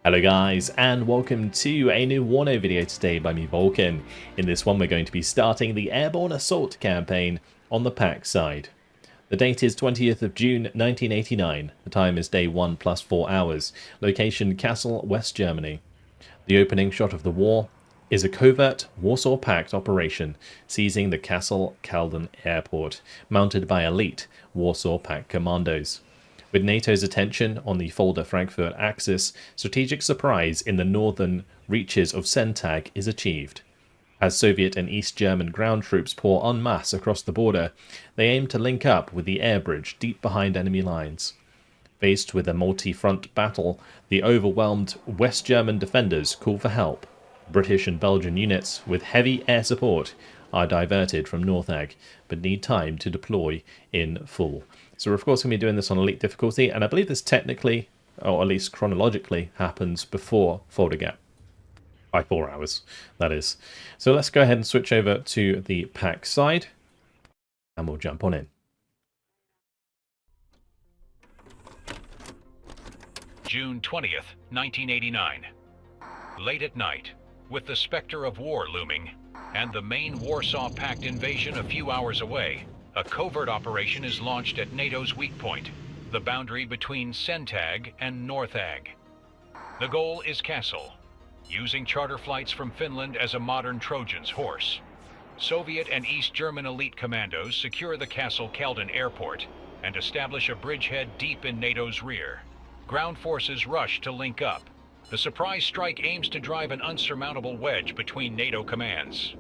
Hello guys, and welcome to a new WARNO video today by me, Vulcan. In this one we're going to be starting the Airborne Assault campaign on the PACT side. The date is 20th of June 1989, the time is day 1 plus 4 hours, location Kassel, West Germany. The opening shot of the war is a covert Warsaw Pact operation seizing the Kassel-Calden airport, mounted by elite Warsaw Pact commandos. With NATO's attention on the Fulda-Frankfurt axis, strategic surprise in the northern reaches of Sentag is achieved. As Soviet and East German ground troops pour en masse across the border, they aim to link up with the air bridge deep behind enemy lines. Faced with a multi-front battle, the overwhelmed West German defenders call for help. British and Belgian units with heavy air support are diverted from Northag, but need time to deploy in full. So we're of course going to be doing this on elite difficulty, and I believe this technically, or at least chronologically, happens before Fulda Gap. By 4 hours, that is. So let's go ahead and switch over to the PACT side, and we'll jump on in. June 20th, 1989. Late at night, with the specter of war looming, and the main Warsaw Pact invasion a few hours away, a covert operation is launched at NATO's weak point, the boundary between Sentag and Northag. The goal is Kassel, using charter flights from Finland as a modern Trojan's horse. Soviet and East German elite commandos secure the Kassel-Calden airport and establish a bridgehead deep in NATO's rear. Ground forces rush to link up. The surprise strike aims to drive an unsurmountable wedge between NATO commands.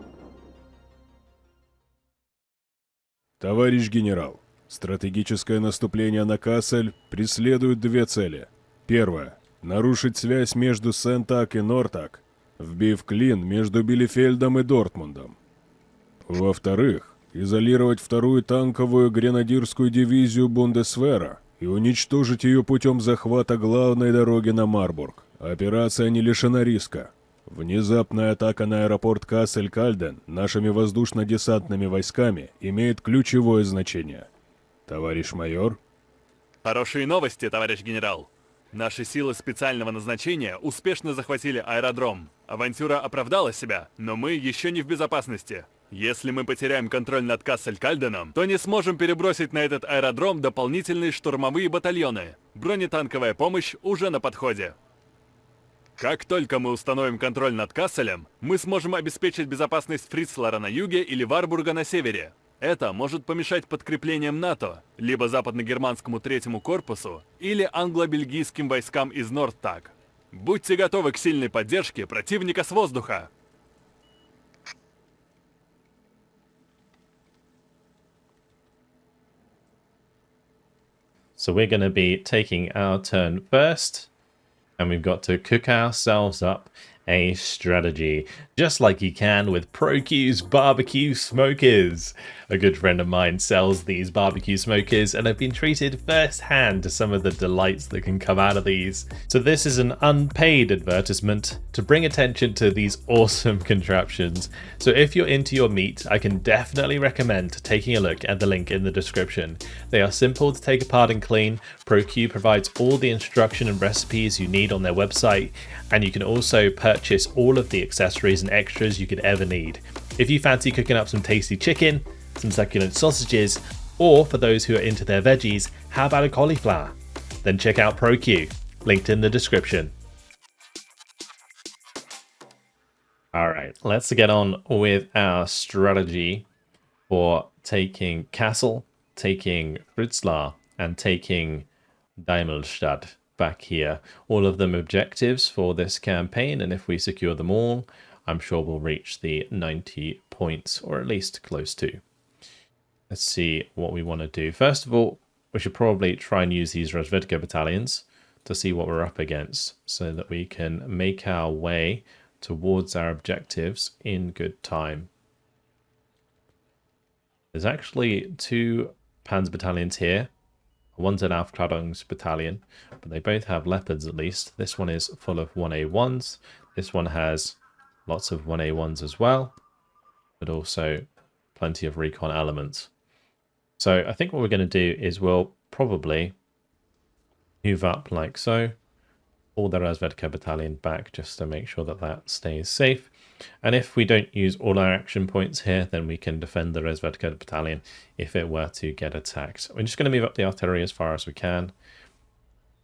Товарищ генерал, стратегическое наступление на Кассель преследует две цели. Первое – нарушить связь между Сентаг и Нортаг, вбив клин между Билефельдом и Дортмундом. Во-вторых, изолировать вторую танковую гренадерскую дивизию Бундесвера и уничтожить ее путем захвата главной дороги на Марбург. Операция не лишена риска. Внезапная атака на аэропорт Кассель-Кальден нашими воздушно-десантными войсками имеет ключевое значение. Товарищ майор? Хорошие новости, товарищ генерал. Наши силы специального назначения успешно захватили аэродром. Авантюра оправдала себя, но мы еще не в безопасности. Если мы потеряем контроль над Кассель-Кальденом, то не сможем перебросить на этот аэродром дополнительные штурмовые батальоны. Бронетанковая помощь уже на подходе. Как только мы установим контроль над Касселем, мы сможем обеспечить безопасность Фрицлара на юге или Варбурга на севере. Это может помешать подкреплениям НАТО, либо западно-германскому третьему корпусу, или англо-бельгийским войскам из Нордтаг. Будьте готовы к сильной поддержке противника с воздуха. So we're going to be taking our turn first. And we've got to cook ourselves up a strategy, just like you can with ProQ's barbecue smokers. A good friend of mine sells these barbecue smokers, and I've been treated firsthand to some of the delights that can come out of these. So this is an unpaid advertisement to bring attention to these awesome contraptions. So if you're into your meat, I can definitely recommend taking a look at the link in the description. They are simple to take apart and clean. ProQ provides all the instruction and recipes you need on their website, and you can also purchase all of the accessories and extras you could ever need. If you fancy cooking up some tasty chicken, some succulent sausages, or for those who are into their veggies, how about a cauliflower? Then check out ProQ, linked in the description. Alright, let's get on with our strategy for taking Kassel, taking Fritzlar, and taking Daimelstadt back here. All of them objectives for this campaign, and if we secure them all, I'm sure we'll reach the 90 points, or at least close to. Let's see what we want to do. First of all, we should probably try and use these Razvedka battalions to see what we're up against, so that we can make our way towards our objectives in good time. There's actually two Panzer battalions here. One's an Aufklärungs battalion, but they both have leopards at least. This one is full of 1A1s. This one has lots of 1A1s as well, but also plenty of recon elements. So I think what we're going to do is we'll probably move up like so, pull the Razvedka battalion back just to make sure that that stays safe. And if we don't use all our action points here, then we can defend the Razvedka battalion if it were to get attacked. We're just going to move up the artillery as far as we can.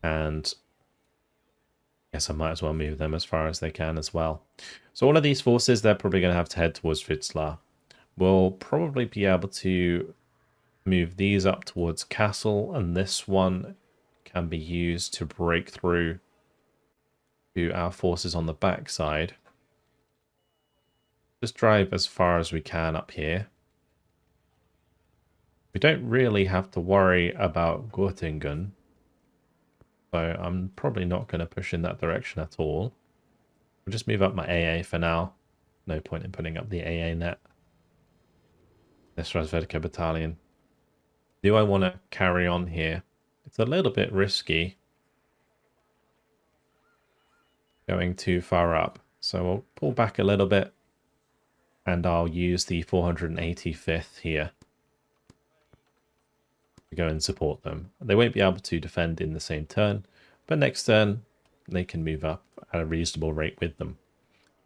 And I guess I might as well move them as far as they can as well. So all of these forces, they're probably going to have to head towards Fritzlar. We'll probably be able to move these up towards Castle, and this one can be used to break through to our forces on the backside. Just drive as far as we can up here. We don't really have to worry about Göttingen, so I'm probably not going to push in that direction at all. I'll just move up my AA for now. No point in putting up the AA net. This Razvedka battalion. Do I want to carry on here? It's a little bit risky going too far up. So we'll pull back a little bit and I'll use the 485th here to go and support them. They won't be able to defend in the same turn, but next turn they can move up at a reasonable rate with them.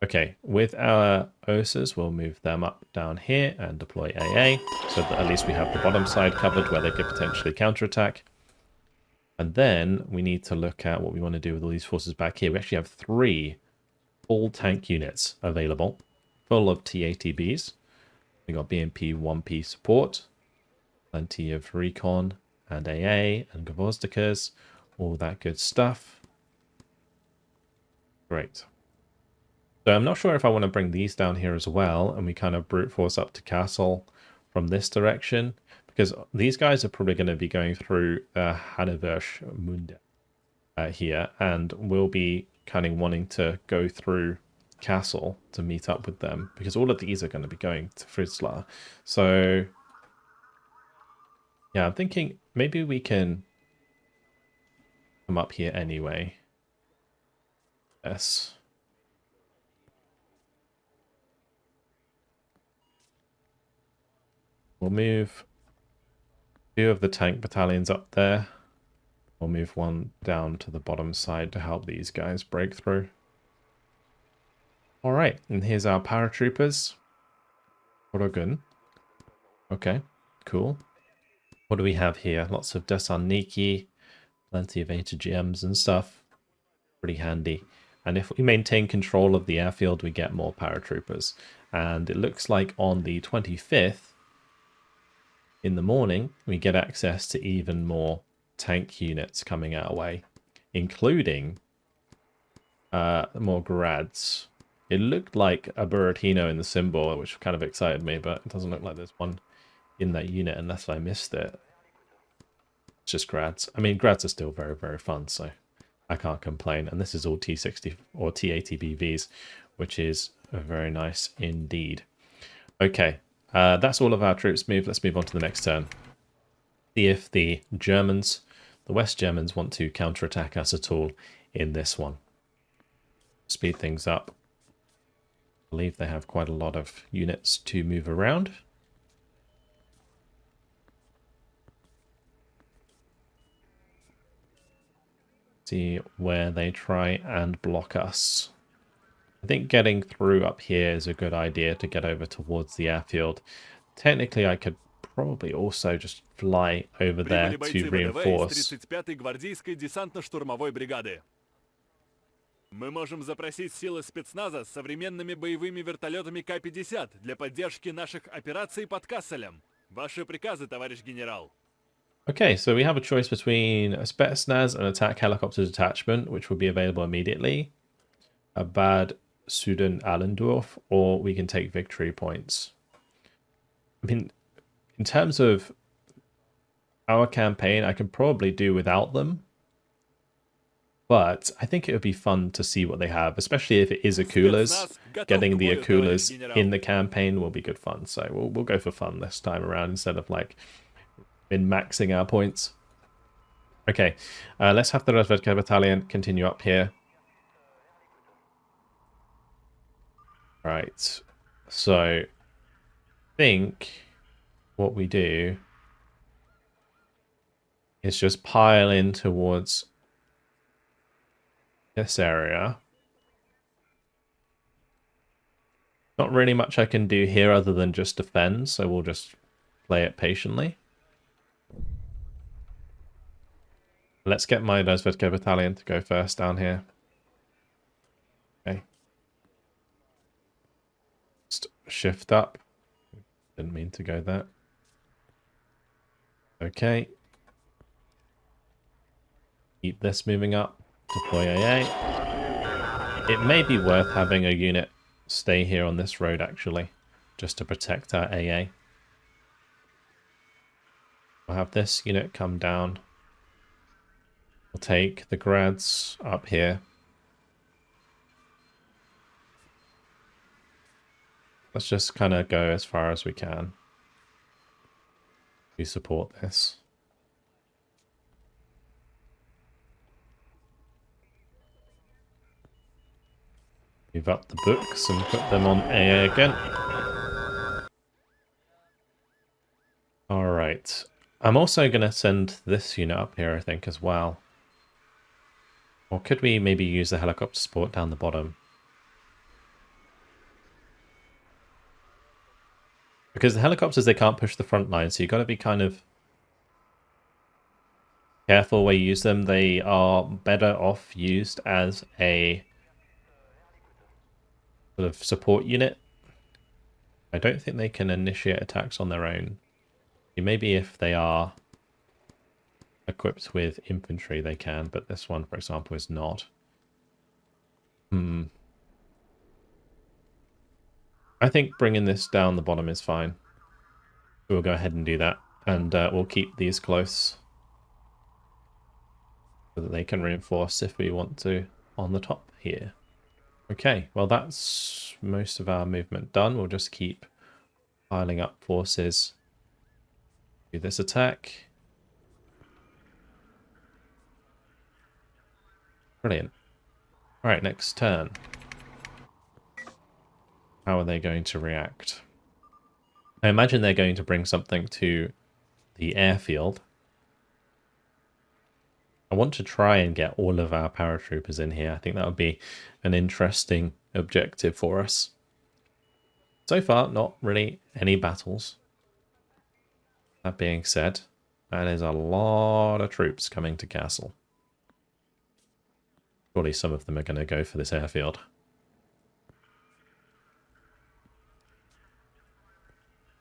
Okay, with our OSAs, we'll move them up down here and deploy AA, so that at least we have the bottom side covered where they could potentially counterattack. And then we need to look at what we want to do with all these forces back here. We actually have 3 full tank units available, full of TATBs. We got BMP 1P support, plenty of recon and AA and Gvozdikas, all that good stuff. Great. So I'm not sure if I want to bring these down here as well, and we kind of brute force up to Castle from this direction, because these guys are probably going to be going through Hannoversch here, and we'll be kind of wanting to go through Castle to meet up with them, because all of these are going to be going to Fritzlar. So yeah, I'm thinking maybe we can come up here anyway. Yes. We'll move 2 of the tank battalions up there. We'll move 1 down to the bottom side to help these guys break through. Alright, and here's our paratroopers. Orogun. Okay, cool. What do we have here? Lots of Desaniki, plenty of ATGMs and stuff. Pretty handy. And if we maintain control of the airfield, we get more paratroopers. And it looks like on the 25th, in the morning, we get access to even more tank units coming our way, including more grads. It looked like a Buratino in the symbol, which kind of excited me, but it doesn't look like there's one in that unit unless I missed it. It's just grads. I mean, grads are still very, very fun, so I can't complain. And this is all T60 or TATBVs, which is very nice indeed. Okay. That's all of our troops moved. Let's move on to the next turn. See if the Germans, the West Germans, want to counterattack us at all in this one. Speed things up. I believe they have quite a lot of units to move around. See where they try and block us. I think getting through up here is a good idea to get over towards the airfield. Technically, I could probably also just fly over there to reinforce. Мы можем запросить силы спецназа с современными боевыми вертолетами К-50 для поддержки наших операций под Касселем. Ваши приказы, товарищ генерал. Okay, so we have a choice between a Spetsnaz and attack helicopter detachment, which will be available immediately. A Bad Suden Allendorf, or we can take victory points. I mean, in terms of our campaign, I can probably do without them. But I think it would be fun to see what they have, especially if it is Akulas. Getting the Akulas in the campaign will be good fun. So we'll go for fun this time around instead of like min-maxing our points. Okay, let's have the Razvedka battalion continue up here. Right, so I think what we do is just pile in towards this area. Not really much I can do here other than just defend, so we'll just play it patiently. Let's get my Dozvedko battalion to go first down here. Okay. Just shift up. Didn't mean to go there. Okay. Keep this moving up. Deploy AA. It may be worth having a unit stay here on this road, actually, just to protect our AA. We'll have this unit come down. We'll take the grads up here. Let's just kind of go as far as we can to support this. Move up the books and put them on AA again. Alright. I'm also going to send this unit up here, I think, as well. Or could we maybe use the helicopter support down the bottom? Because the helicopters, they can't push the front line, so you've got to be kind of careful where you use them. They are better off used as a sort of support unit. I don't think they can initiate attacks on their own. Maybe if they are equipped with infantry they can, but this one, for example, is not. I think bringing this down the bottom is fine. We'll go ahead and do that, and we'll keep these close so that they can reinforce if we want to on the top here. Okay, well that's most of our movement done. We'll just keep piling up forces. Do this attack. Brilliant. Alright, next turn. How are they going to react? I imagine they're going to bring something to the airfield. I want to try and get all of our paratroopers in here. I think that would be an interesting objective for us. So far, not really any battles. That being said, that is a lot of troops coming to castle. Surely some of them are going to go for this airfield.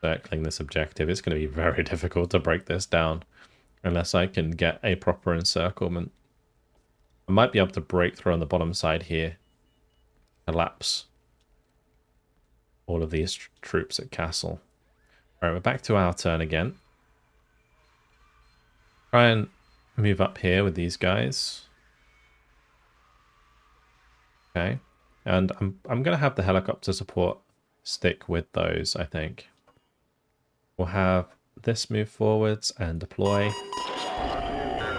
Circling this objective, it's going to be very difficult to break this down unless I can get a proper encirclement. I might be able to break through on the bottom side here, collapse all of these troops at castle. Alright, we're back to our turn again. Try and move up here with these guys. Okay, and I'm going to have the helicopter support stick with those, I think. We'll have this move forwards and deploy.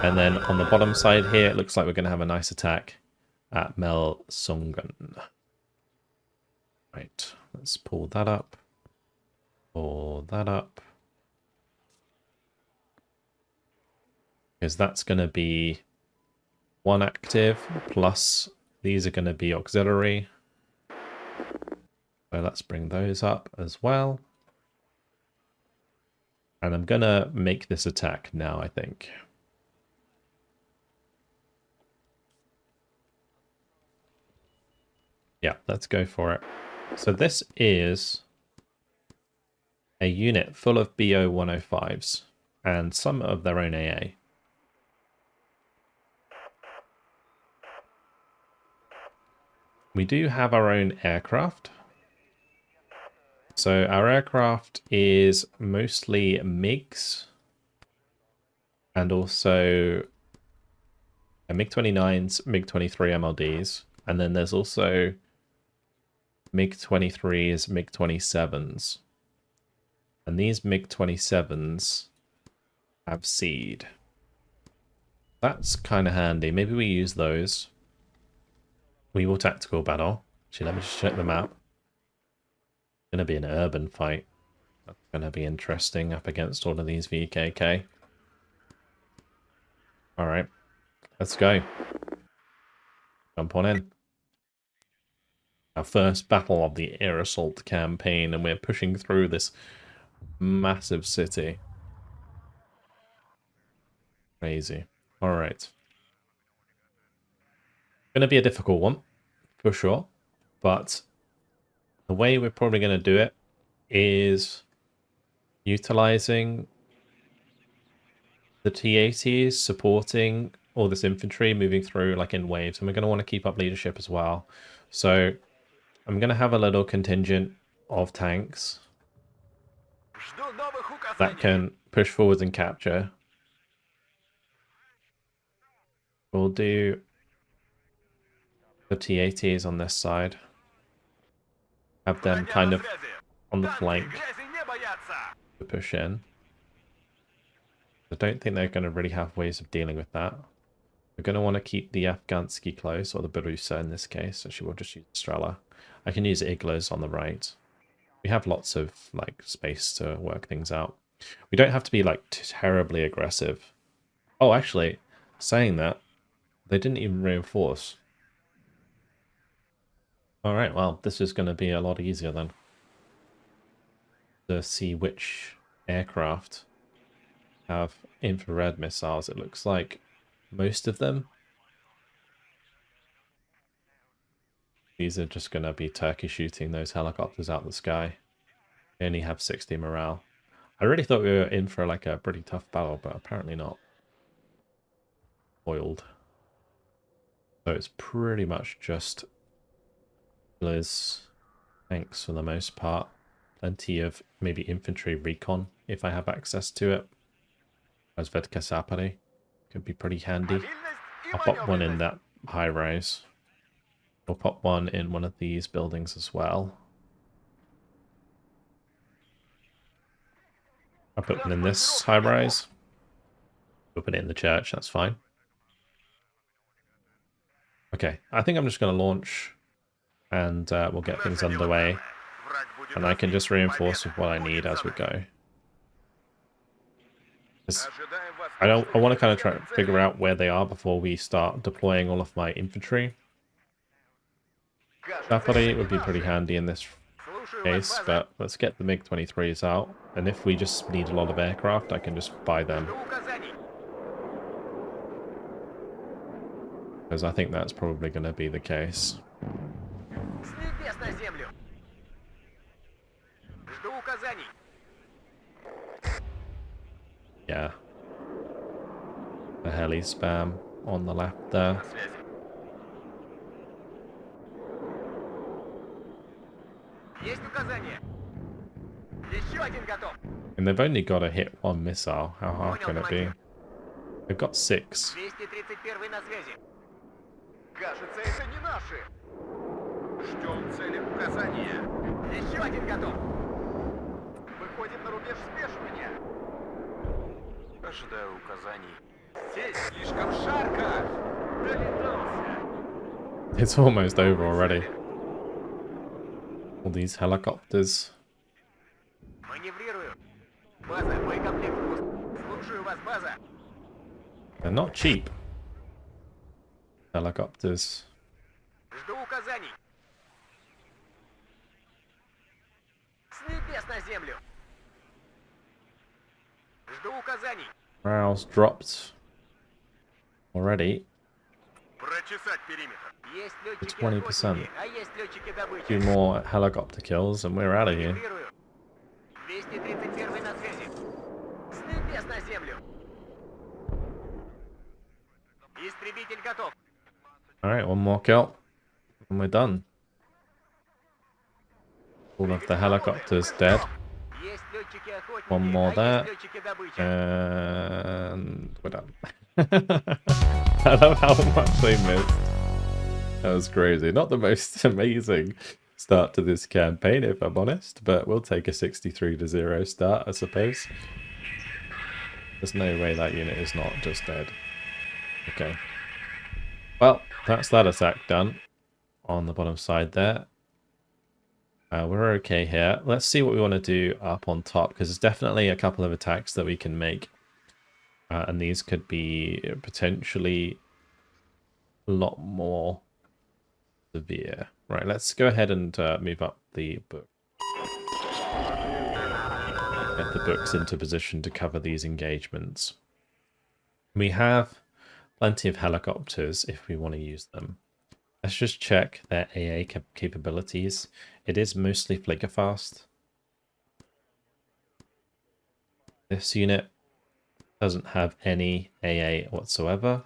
And then on the bottom side here, it looks like we're going to have a nice attack at Melsungen. Right, let's pull that up. Pull that up. Because that's going to be one active, plus these are going to be auxiliary. So let's bring those up as well. And I'm going to make this attack now, I think. Yeah, let's go for it. So this is a unit full of BO-105s and some of their own AA. We do have our own aircraft. So our aircraft is mostly MiGs and also MiG-29s, MiG-23 MLDs, and then there's also MiG-23s, MiG-27s. And these MiG-27s have seed. That's kind of handy. Maybe we use those. We will tactical battle. Actually, let me just check the map. It's going to be an urban fight. That's going to be interesting up against all of these VKK. Alright, let's go. Jump on in. Our first battle of the air assault campaign, and we're pushing through this massive city. Crazy. Alright. Gonna be a difficult one, for sure. But the way we're probably going to do it is utilizing the T-80s, supporting all this infantry, moving through like in waves. And we're going to want to keep up leadership as well. So I'm going to have a little contingent of tanks that can push forwards and capture. We'll do the T-80s on this side. Have them kind of on the flank to push in. I don't think they're going to really have ways of dealing with that. We're going to want to keep the Afghansky close, or the Barusa in this case. Actually, we'll just use Strela. I can use Iglas on the right. We have lots of like space to work things out. We don't have to be like terribly aggressive. Oh, actually, saying that, they didn't even reinforce. Alright, well, this is going to be a lot easier then. To see which aircraft have infrared missiles. It looks like most of them. These are just going to be Turkey shooting those helicopters out the sky. They only have 60 morale. I really thought we were in for like a pretty tough battle, but apparently not. Foiled. So it's pretty much just tanks for the most part. Plenty of maybe infantry recon if I have access to it. Razvedka Sapari could be pretty handy. I'll pop one in that high rise. I'll pop one in one of these buildings as well. I'll put one in this high rise. Open it in the church, that's fine. Okay, I think I'm just going to launch and we'll get things underway. And I can just reinforce with what I need as we go. I want to kind of try to figure out where they are before we start deploying all of my infantry. Sapari would be pretty handy in this case, but let's get the MiG-23s out. And if we just need a lot of aircraft, I can just buy them. Because I think that's probably going to be the case. Yeah. The heli spam on the left there. And they've only got to hit one missile. How hard can it be? They've got 6. It's almost over already. All these helicopters. They're not cheap. Helicopters. Morale's dropped already. 20%. 2 more helicopter kills and we're out of here. Alright, one more kill. And we're done. All of the helicopters dead. One more there. And we're done. I love how much they missed. That was crazy. Not the most amazing start to this campaign, if I'm honest, but we'll take a 63-0 start, I suppose. There's no way that unit is not just dead. Okay. Well, that's that attack done on the bottom side there. We're okay here. Let's see what we want to do up on top, because there's definitely a couple of attacks that we can make. And these could be potentially a lot more severe. Right, let's go ahead and move up the book. Get the books into position to cover these engagements. We have plenty of helicopters if we want to use them. Let's just check their AA capabilities. It is mostly fast. This unit doesn't have any AA whatsoever.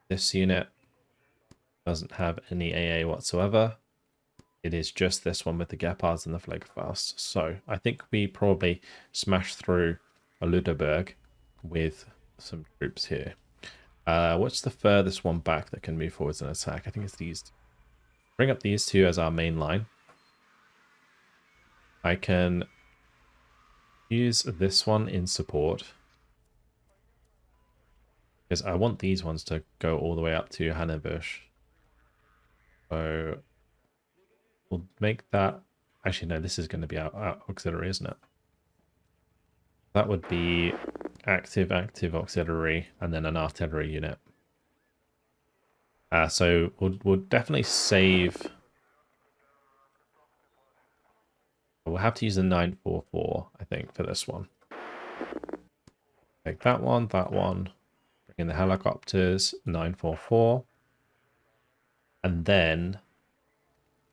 This unit doesn't have any AA whatsoever. It is just this one with the Gepards and the fast. So I think we probably smash through a Luderberg with some troops here. What's the furthest one back that can move forwards and attack? I think it's these. Bring up these two as our main line. I can use this one in support, because I want these ones to go all the way up to Hannebusch. So we'll make that... Actually, no, this is going to be our auxiliary, isn't it? That would be active auxiliary, and then an artillery unit. So we'll definitely save... We'll have to use the 944, I think, for this one. Take that one, bring in the helicopters, 944. And then, I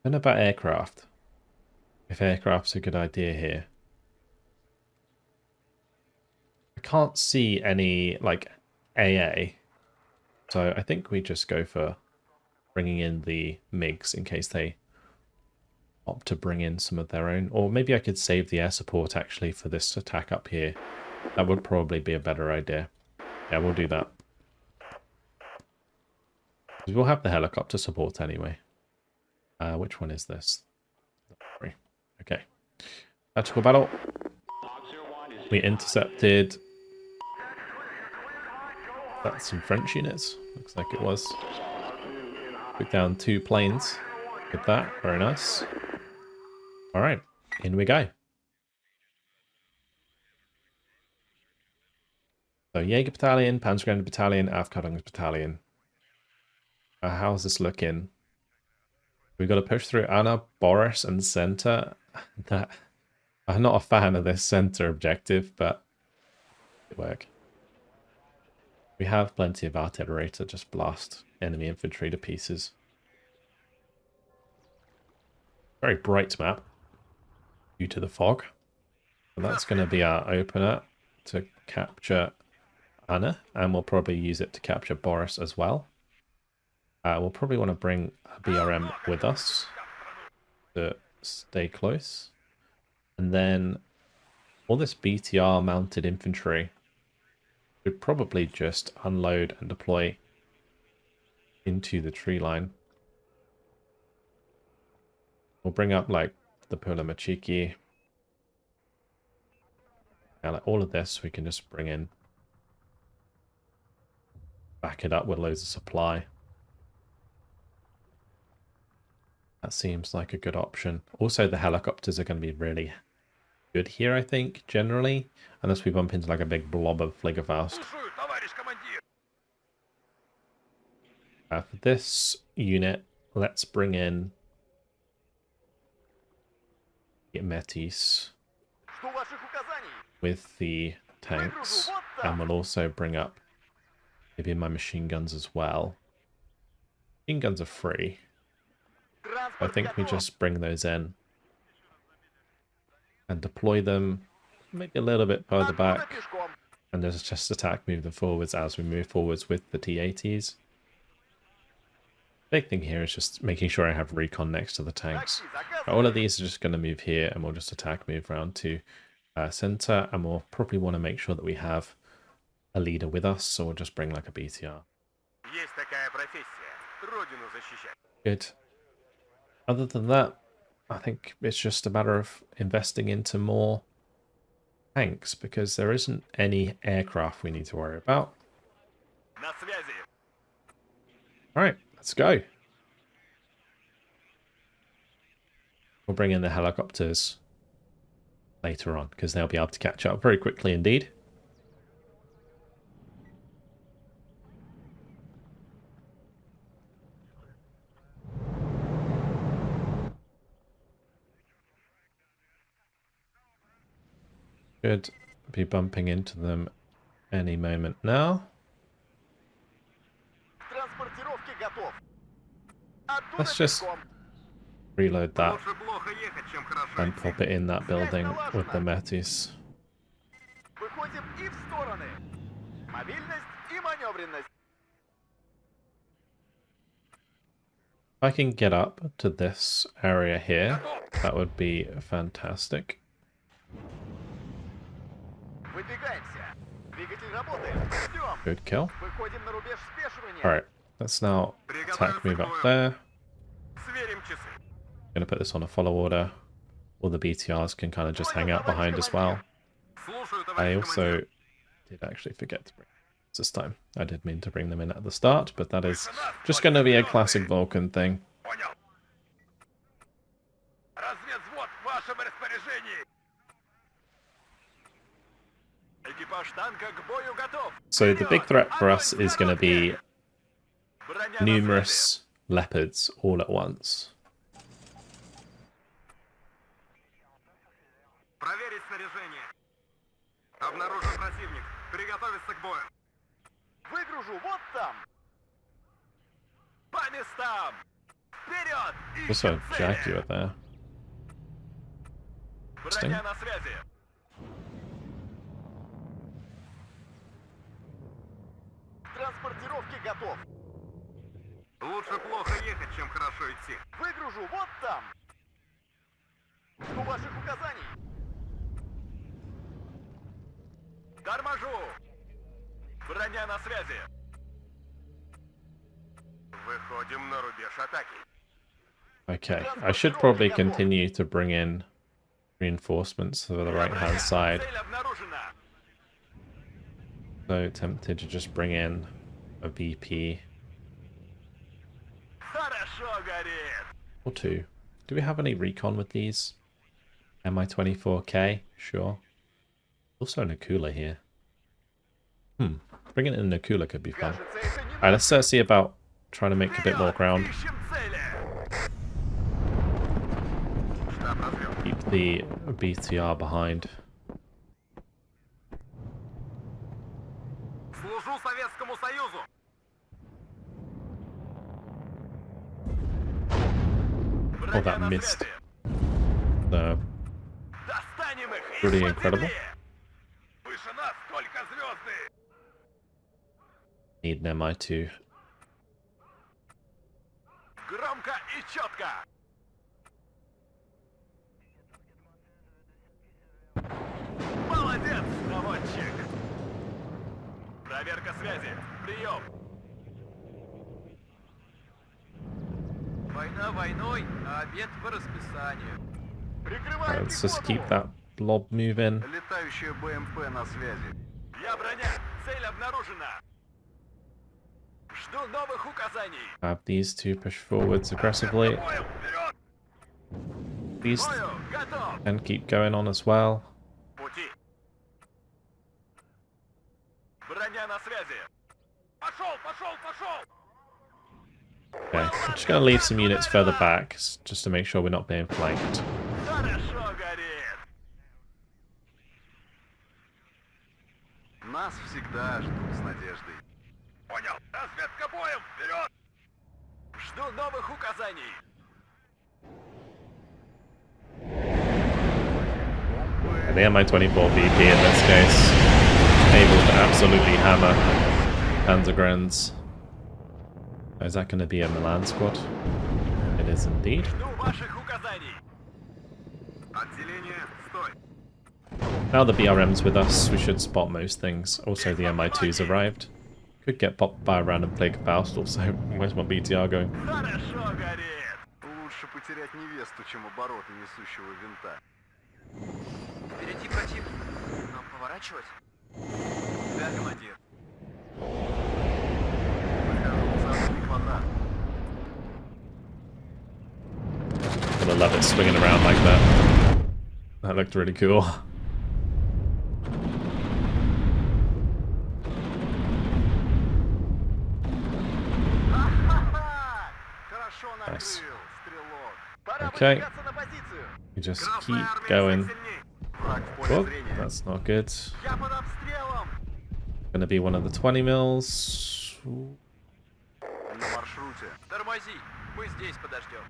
don't know about aircraft. If aircraft's a good idea here. I can't see any, like, AA. So I think we just go for bringing in the MiGs in case they opt to bring in some of their own. Or maybe I could save the air support, actually, for this attack up here. That would probably be a better idea. Yeah, we'll do that. We'll have the helicopter support anyway. Which one is this? Sorry. Okay. Tactical battle. We intercepted... That's some French units. Looks like it was. Took down 2 planes with that. Very nice. Alright. In we go. So Jaeger Battalion, Panzergrenadier Battalion, Aufklärungs Battalion. How's this looking? We've got to push through Anna, Boris, and Center. I'm not a fan of this center objective, but it work. We have plenty of artillery to just blast enemy infantry to pieces. Very bright map due to the fog. And that's going to be our opener to capture Anna, and we'll probably use it to capture Boris as well. We'll probably want to bring a BRM with us to stay close. And then all this BTR mounted infantry should probably just unload and deploy into the tree line. We'll bring up like the Pulamachiki. Yeah, like all of this we can just bring in. Back it up with loads of supply. That seems like a good option. Also, the helicopters are going to be really good here, I think, generally. Unless we bump into like a big blob of Fliegerfaust. For this unit, let's bring in Metis with the tanks. And we'll also bring up maybe my machine guns as well. Machine guns are free. I think we just bring those in and deploy them maybe a little bit further back, and just attack, move them forwards as we move forwards with the T-80s. Big thing here is just making sure I have recon next to the tanks. All of these are just going to move here, and we'll just attack, move around to center, and we'll probably want to make sure that we have a leader with us, so we'll just bring like a BTR. Good. Other than that, I think it's just a matter of investing into more tanks, because there isn't any aircraft we need to worry about. Alright, let's go. We'll bring in the helicopters later on, because they'll be able to catch up very quickly indeed. Should be bumping into them any moment now. Транспортировке готов. Оттуда Let's just пешком. reload that Лучше плохо ехать, чем хорошо and идти. pop it in that building with the Metis. Выходим и в стороны. Мобильность и маневренность. If I can get up to this area here, that would be fantastic. Выдвигаемся. Двигатель работает. Ждем. Good kill. Выходим на рубеж спешивания. Alright, let's now attack move up there. Сверим часы. Gonna put this on a follow order. All the BTRs can kind of just hang out behind as well. Слушаю, I товарищ also командир. did actually forget to bring this time. I did mean to bring them in at the start, but that is just going to be a classic Vulcan thing. Понял. Разведвзвод в вашем распоряжении. Экипаж танка к бою готов. So the big threat for us is going to be Броня на numerous leopards all at once. Проверить снаряжение. Обнаружен противник. Приготовиться к бою. Выгружу вот там. По местам. Вперед! Also, Ищем цели. Jaguar there. Броня на связи. Транспортировки готов. Лучше плохо ехать, чем хорошо идти. Выгружу вот там. Жду ваших указаний. Торможу. Броня на связи. Выходим на рубеж атаки. Okay, I should probably continue to bring in reinforcements for the right hand side. Цель обнаружена. So tempted to just bring in a VP Хорошо горит. or two. Do we have any recon with these? Mi-24K? Sure. Also Nakula here. Bringing in Nakula could be fun. Кажется, это не Alright, let's see about trying to make a bit more ground. Ищем цели. Штаб разведки. Keep the BTR behind. Служу Советскому Союзу. Oh, that missed. Достанем их. Pretty из-под incredible. земли. Выше нас только звезды. Need an Mi-2. Громко и четко. Молодец, наводчик. Проверка связи. Прием. Война войной, а обед по расписанию. Прикрываем Let's just keep that blob moving. Летающая БМП на связи. Я броня. Цель обнаружена. Жду новых указаний. Have these two push forwards aggressively. Бою, вперед! These Бою, готов! can keep going on as well. Пути. Броня на связи. Пошел, пошел, пошел! Okay, I'm just going to leave some units further back, just to make sure we're not being flanked. Хорошо горит. Нас всегда ждут с надеждой. Понял. Разведка боем, вперед! Жду новых указаний. And the Mi-24 VP in this case, able to absolutely hammer Panzergrens. Is that going to be a Milan squad? It is indeed. Жду ваших указаний. Отделение, стой. Now the BRM's with us, we should spot most things. Also, the Mi-2's arrived. Could get popped by a random plague of Faust also. Where's my BTR going? Хорошо горит. Лучше потерять невесту, чем обороты несущего винта. Впереди противник. Нам поворачивать? Да, командир. I love it swinging around like that. That looked really cool. Nice. Okay. You just keep going Враг в поле Oh, зрения. that's not good. Я под обстрелом! Gonna be one of the 20 mils. На маршруте. Тормози, мы здесь подождем.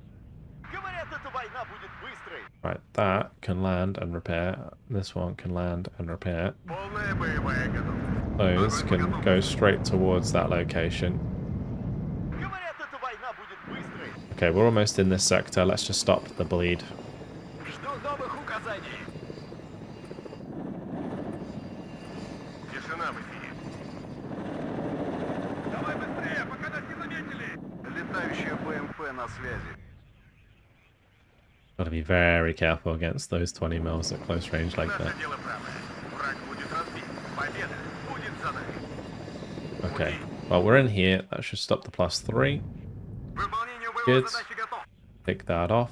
Говорят, эта война будет быстрой. Right, that can land and repair. This one can land and repair. Полная боевая готовность. Those can go straight towards that location. Говорят, эта война будет быстрой. Okay, we're almost in this sector. Let's just stop the bleed. Жду новых указаний. Тишина в эфире. Давай быстрее, пока нас не заметили. Летающая БМП на связи. Got to be very careful against those 20 mils at close range like that. Наше дело правое. Враг будет разбит. Победа будет за нами. Okay, well, we're in here. That should stop the +3. Выполнению боевой Good. задачи готов. Take that off.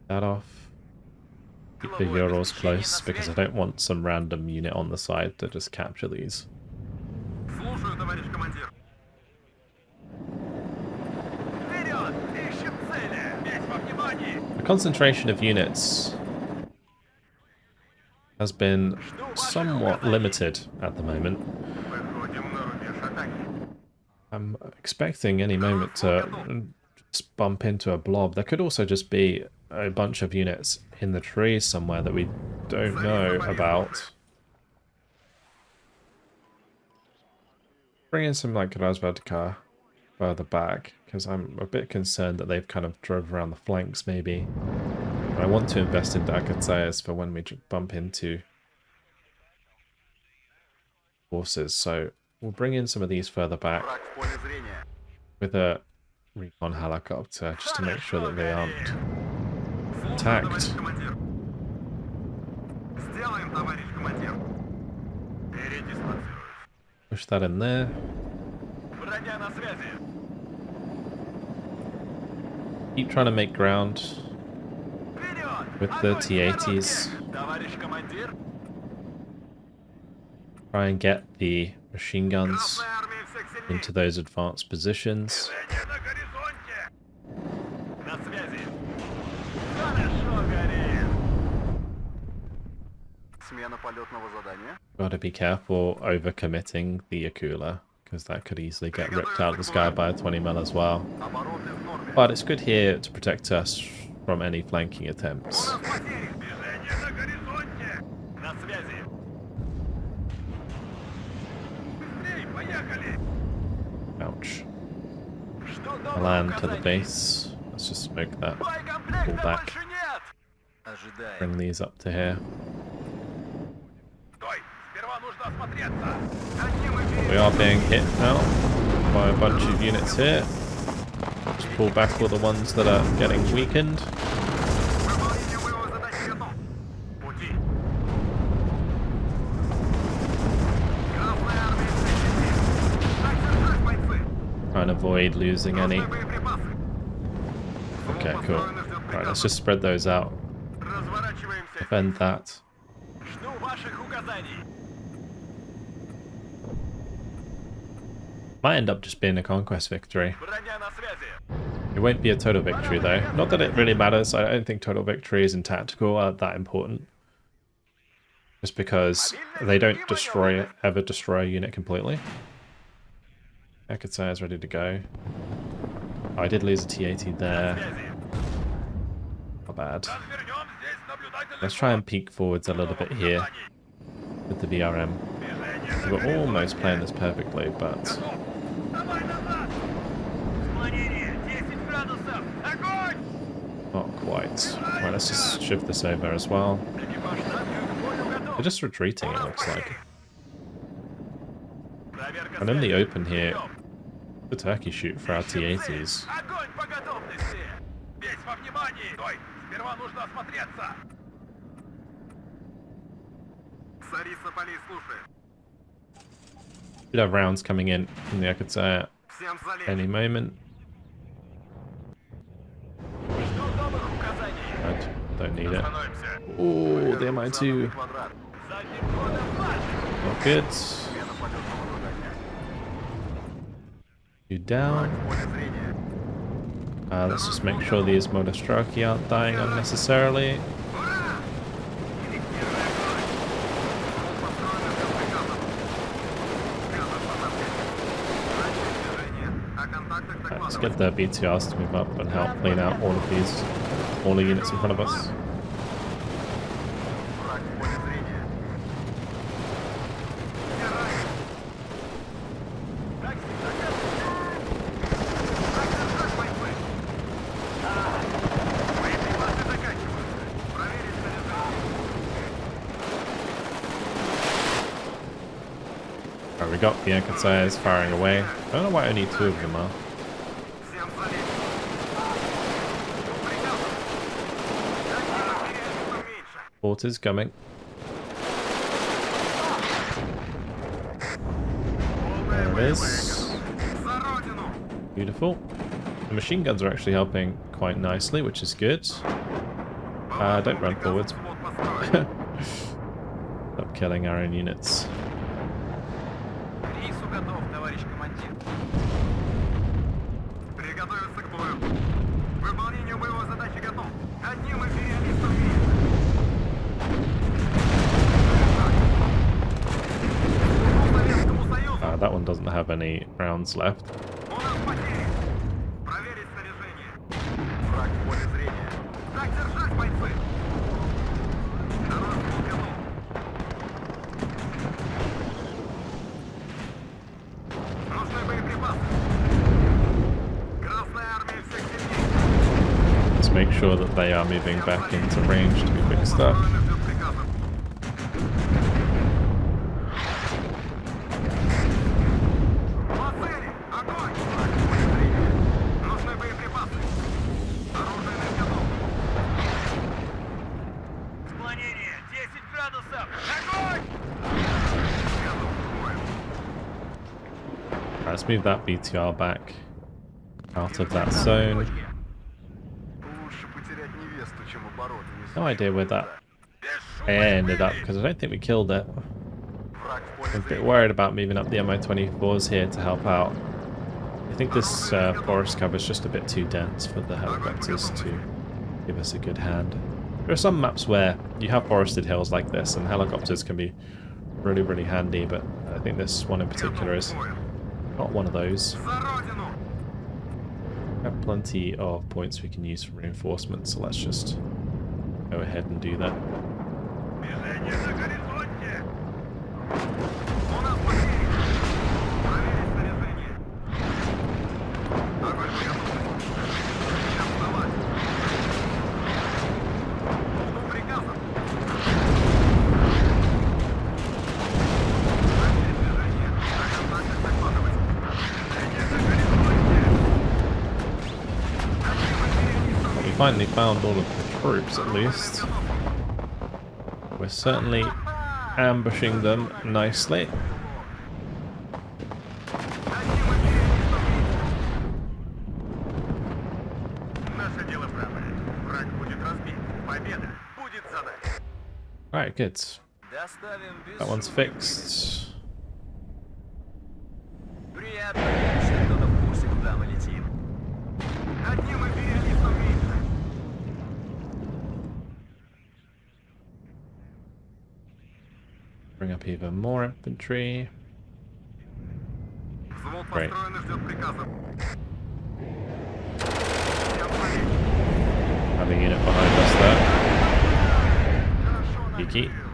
That off. Keep the Urals close because I don't want some random unit on the side to just capture these. Слушаю, товарищ командир. Вперед! Ищем цели! Весь во внимании! The concentration of units has been somewhat limited at the moment. Выходим на рубеж атаки. I'm expecting any moment to just bump into a blob. There could also just be a bunch of units in the trees somewhere that we don't know about. Bring in some like Razvedka further back because I'm a bit concerned that they've kind of drove around the flanks maybe. I want to invest in Dakatayas for when we bump into forces, so we'll bring in some of these further back Враг в поле зрения. with a recon helicopter just to make sure that they aren't Слушаю, attacked. товарищ командир. Сделаем, товарищ командир. Передислоцируюсь. Push that in there. Броня на связи. Keep trying to make ground Вперед! with the Огонь с T-80s. дороги! Товарищ командир. Try and get the machine guns Красная армия всех сильней. into those advanced positions. Движение на горизонте. На связи. Хорошо горит. Смена полетного задания. Got to be careful overcommitting the Akula because that could easily get ripped out of the sky by a 20 mil as well. Обороты в норме. But it's good here to protect us from any flanking У attempts. нас потери. Движение на горизонте. На связи. Быстрей, поехали. Ouch. Жду I'll новых land to the указаний. base. Let's just smoke that. Боекомплекта Pull back. больше нет. Ожидаем. Bring these up to here. Стой. Сперва нужно осмотреться. Одним и We are being hit now by a bunch of units here. Just pull back all the ones that are getting weakened. Выполнение боевой задачи готов. Пути. Красная армия всех сильней. Так держать, бойцы. Try and avoid losing any. Нужны боеприпасы. Okay, cool. Right, let's just spread those out. Разворачиваемся. Defend that. Жду ваших указаний. Might end up just being a conquest victory. Броня на связи. It won't be a total victory though. Not that it really matters. I don't think total victories in tactical are that important. Just because they don't ever destroy a unit completely. Akataya is ready to go. Oh, I did lose a T-80 there. Связи. Not bad. Развернем здесь наблюдательный Let's try and peek forwards a little bit here with the BRM. We're almost playing this perfectly, but Давай назад. Склонение 10 градусов. Огонь! not quite. Right, let's just shift this over as well. Экипаж танка к бою готов. They're just retreating, it looks like. Проверка And in the связи. open here, Прием. the Turkey shoot for our Ищем цель. T-80s. Огонь по готовности. Весь во внимании. Стой. Сперва нужно осмотреться. Царица полей слушает. Should have rounds coming in from the Akataya Всем залезть. any moment. Жду новых указаний. I don't need it. Становимся. Oh, the MI2. Квадрат. Задним ходом марш. Not good. Смена полетного задания. You down. В поле зрения. Let's just make sure these Monostroki aren't dying unnecessarily. Ура! Let's get the BTRs to move up and help clean out all of these smaller units in front of us. Враг в поле зрения. Я ранен. Так, так, бойцы. Боеприпасы заканчиваются. Проверить снаряжение. Alright, we got the Yankatayas firing away. I don't know why only 2 of them are. Всем залезть. Приказом. Активно периодично меньше. Porter's coming. There it is. За родину. Beautiful. The machine guns are actually helping quite nicely, which is good. Don't run forwards. Stop killing our own units. К рейсу готов, товарищ командир. Приготовиться к бою. К выполнению боевой задачи готов. Одним империалистом меньше. Советскому Союзу. That one doesn't have any rounds left. У нас потери. Проверить снаряжение. Враг в поле зрения. Так держать, бойцы. Дорожный готов. Нужны боеприпасы. Красная армия всех сильнее. Let's make sure that they are moving back into range to be fixed up. Построены ждет приказов. По цели! Огонь! Враг в поле зрения. Нужны боеприпасы. Оружие на готов. Склонение 10 градусов. Огонь! Готов к бою. Let's move that BTR back out of that zone. Лучше потерять невесту, чем оборот. No idea where that ended up, because I don't think we killed it. Враг в поле I'm a bit зрения. worried about moving up the MI-24s here to help out. I think this forest cover is just a bit too dense for the helicopters to give us a good hand. There are some maps where you have forested hills like this and helicopters can be really, really handy, but I think this one in particular is not one of those. За родину! We have plenty of points we can use for reinforcement, so let's just go ahead and do that. Движение на горизонте! У нас потери! Проверить снаряжение. Огонь по готовности. Не отставать. Жду приказов. Проверить движение. На контактах докладывать. Движение на горизонте! Одним империалистом We finally found all of the troops, at least. We're certainly ambushing them nicely. Одним империалистом меньше. Наше дело правое. Враг будет разбит. Победа будет за нами. Alright, good. Доставим без That one's шума. fixed. Приятно, что кто-то в курсе, куда мы летим. Одним империалистом меньше. Bring up even more infantry. Взвод Right. построен и ждет приказов. Всем залезть. Have a unit behind us there. Хорошо Peaky. накрыл.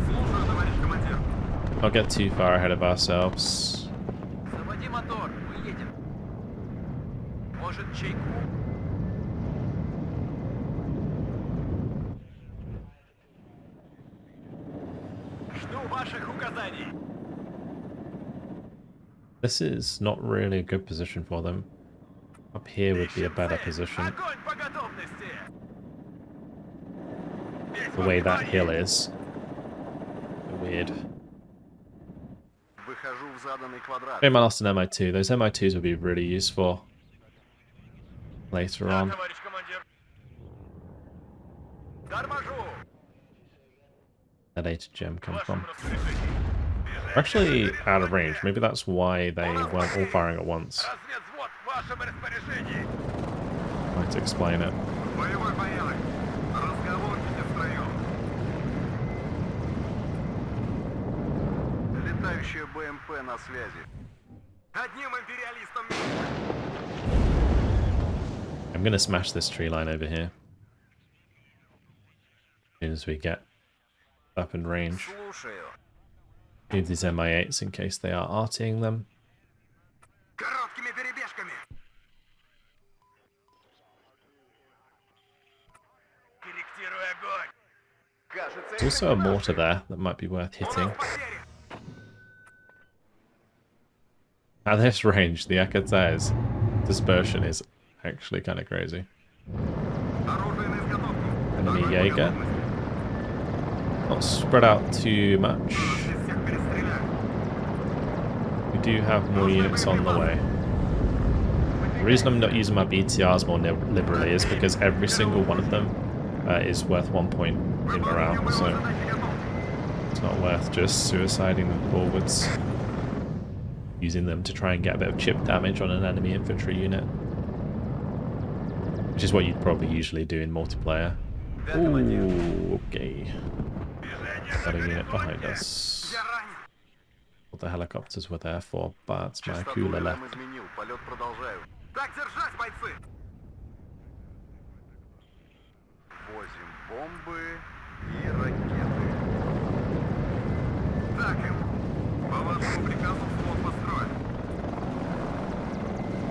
Слушаю, товарищ командир. Not get too far ahead of ourselves. Заводи мотор, мы едем. Может, чайку? Жду ваших указаний. This is not really a good position for them. Up here would be a Ищем better цель. position. Огонь по готовности. Весь The way that внимание. hill is. Weird. Выхожу в заданный квадрат. Maybe I lost an MI2. Those MI2s would be really useful later Да, on. товарищ командир. Торможу. That data gem come from. Вашем распоряжении. We're actually out of range. Maybe that's why they weren't all firing at once. Разведвзвод в вашем распоряжении. Might explain it. Боевой порядок. Разговорчики в строю. Летающая БМП на связи. Одним империалистом I'm going to smash this tree line over here. As soon as we get up in range. слушаю. Move these MI8s in case they are artying them. Короткими перебежками. Корректирую огонь. Кажется, There's also a mortar there that might be worth hitting. потери. At this range, the Akatai's dispersion is actually kind of crazy. Оружие на изготовку. Enemy Огонь по Jaeger. готовности. Not spread out too much. Из всех перестреляю. We do have more units on the way. The reason I'm not using my BTRs more liberally is because every single one of them is worth 1 point in morale, so it's not worth just suiciding them forwards. Using them to try and get a bit of chip damage on an enemy infantry unit. Which is what you'd probably usually do in multiplayer. Ooh, okay. Got a unit behind us. Я ранен. What the helicopters were there for, but my Частоту cooler РМ left. изменил. Полет продолжаю. Так держать, бойцы. Возим бомбы и ракеты. Так им. По вашему приказу взвод построен.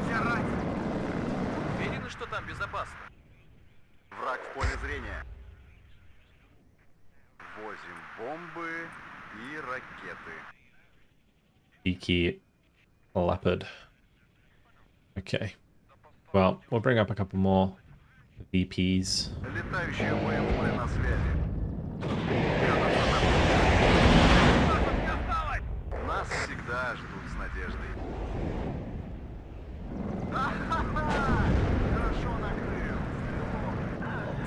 Я ранен. Уверены, что там безопасно? Враг в поле зрения. Возим бомбы и ракеты. Cheeky leopard. Okay. Well, we'll bring up a couple more VPs. Летающее ВМП на связи. Нас всегда ждут с надеждой. Хорошо накрыл.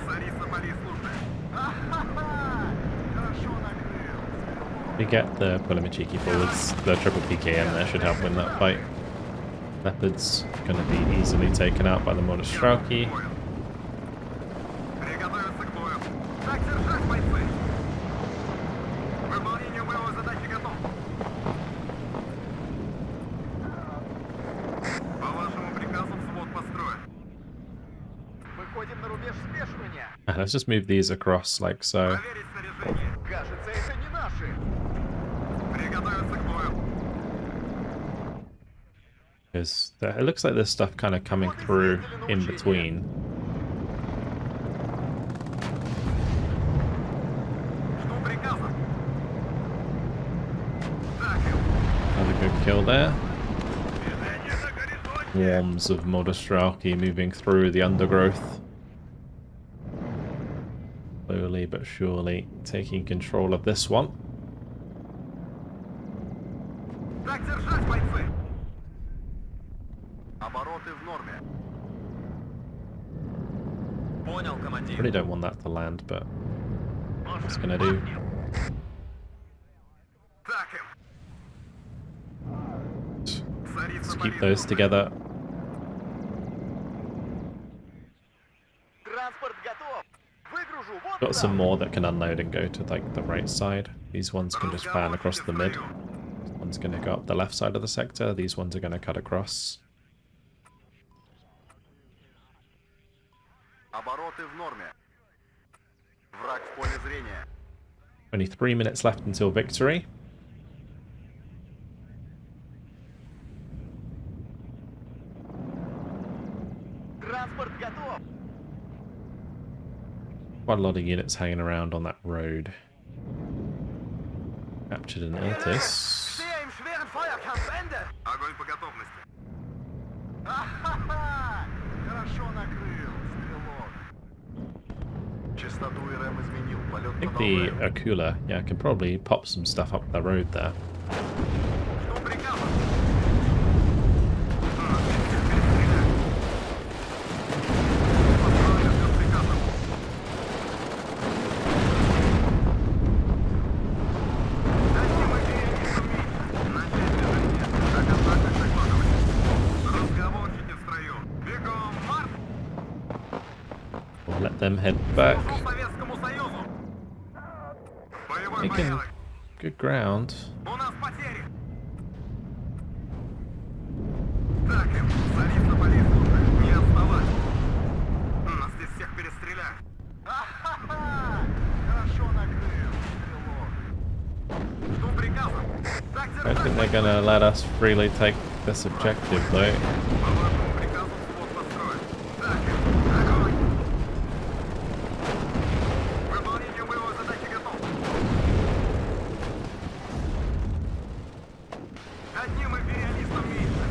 Царица Пари слушает. Хорошо накрыл. We get the Pulamachiki forwards. The triple PKM there should help win that fight. Leopard's going to be easily taken out by the Monostrauki. Приготовиться к бою. Так держать, бойцы. Выполнение боевой задачи готов. По вашему приказу взвод построен. Выходим на рубеж смешивания. Let's just move these across like so. Проверить снаряжение. Кажется, это не наши. Приготовиться к бою. Because it looks like there's stuff kind of coming through in between. Жду приказа. Так, Another good kill there. движение на горизонте. Swarms of Modostrauki moving through the undergrowth. Slowly but surely taking control of this one. Так держать, бойцы. Обороты в норме. Понял, командир. Really don't want that to land, but what's gonna do? Так им. Let's keep those together. Транспорт готов. Выгружу вот Got some там. more that can unload and go to like the right side. These ones can just fan across the mid. This one's gonna go up the left side of the sector. These ones are gonna cut across. Обороты в норме. Враг в поле зрения. 23 minutes left until victory. Транспорт готов. Quite a lot of units hanging around on that road. Captured an Iltis. Все им schweren Feuerkampf Ende. Огонь по готовности. Ахаха! Хорошо накрыл, стрелок. Частоту РМ изменил. Полет I think the продолжаем. Akula, yeah, can probably pop some stuff up the road there. Жду приказа. Построен без приказов. Дайте мы перейти начать движение. Так отдать докладывать. Разговорчики в строю. Бегом марш! We'll let them head back. Служу Советскому Союзу. Боевой Making порядок. good ground. У нас потери. they're gonna let us freely take this objective, though. По вашему приказу взвод построен. Так, огонь! Выполнение боевой задачи готов. Одним империалистом меньше.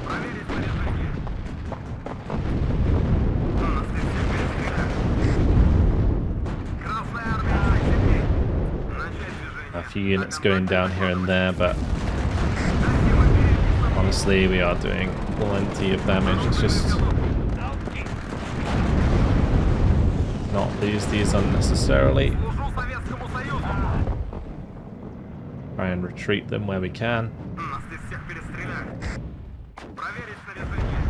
Проверить снаряжение. Нас здесь всех перестреляли. Красная армия всех сильней. Начать движение. A few units going down here and there, but Одним империалистом honestly, we are doing plenty of damage. It's just not lose these unnecessarily. служу Советскому Союзу. Try and retreat them where we can. Нас здесь всех перестреляли. Проверить снаряжение.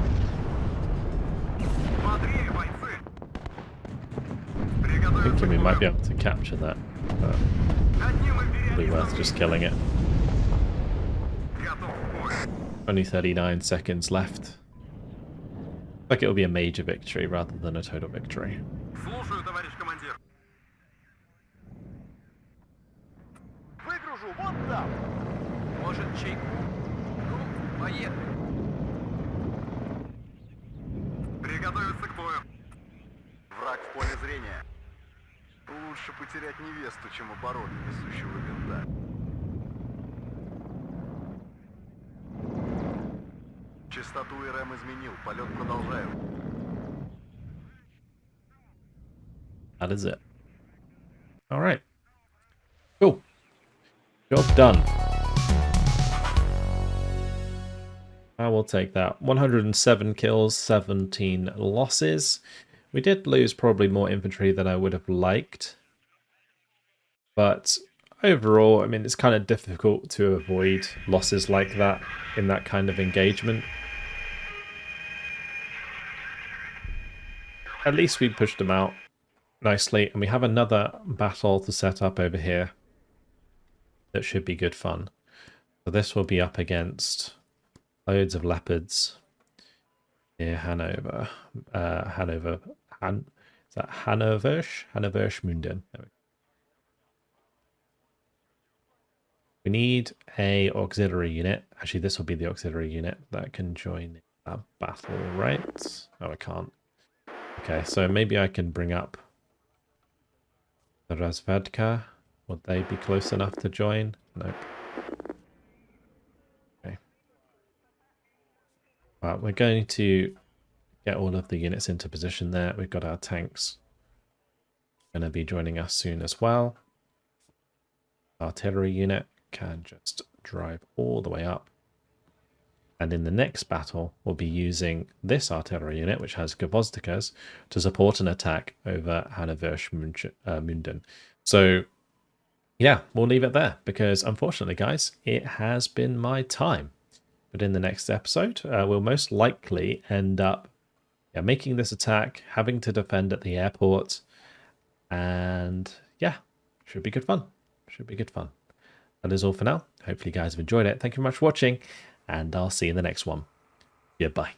Смотри, бойцы. Thinking we might be able to capture that, but Одним probably worth империалистом just killing it. готов к бою. Only 39 seconds left. Like it'll be a major victory rather than a total victory. Слушаю, товарищ командир. Выгружу вот там. Может, чайку? Ну, поехали. Приготовиться к бою. Враг в поле зрения. Лучше потерять невесту, чем оборону несущего винта. Частоту РМ изменил. Полет продолжаю. That is it. Alright. Cool. Job done. I will take that. 107 kills, 17 losses. We did lose probably more infantry than I would have liked. But overall, I mean, it's kind of difficult to avoid losses like that in that kind of engagement. At least we pushed them out nicely, and we have another battle to set up over here that should be good fun. So this will be up against loads of leopards near Hanover. Is that Hannoversch Münden? We need a auxiliary unit. Actually, this will be the auxiliary unit that can join that battle, right? Oh, I can't. Okay, so maybe I can bring up the Razvedka. Would they be close enough to join? Nope. Okay. Well, we're going to get all of the units into position there. We've got our tanks going to be joining us soon as well. Artillery unit can just drive all the way up. And in the next battle, we'll be using this artillery unit, which has Gvozdikas, to support an attack over Hannoversch Münden. So, yeah, we'll leave it there because, unfortunately, guys, it has been my time. But in the next episode, we'll most likely end up making this attack, having to defend at the airport, and yeah, should be good fun. Should be good fun. That is all for now. Hopefully you guys have enjoyed it. Thank you very much for watching, and I'll see you in the next one. Goodbye.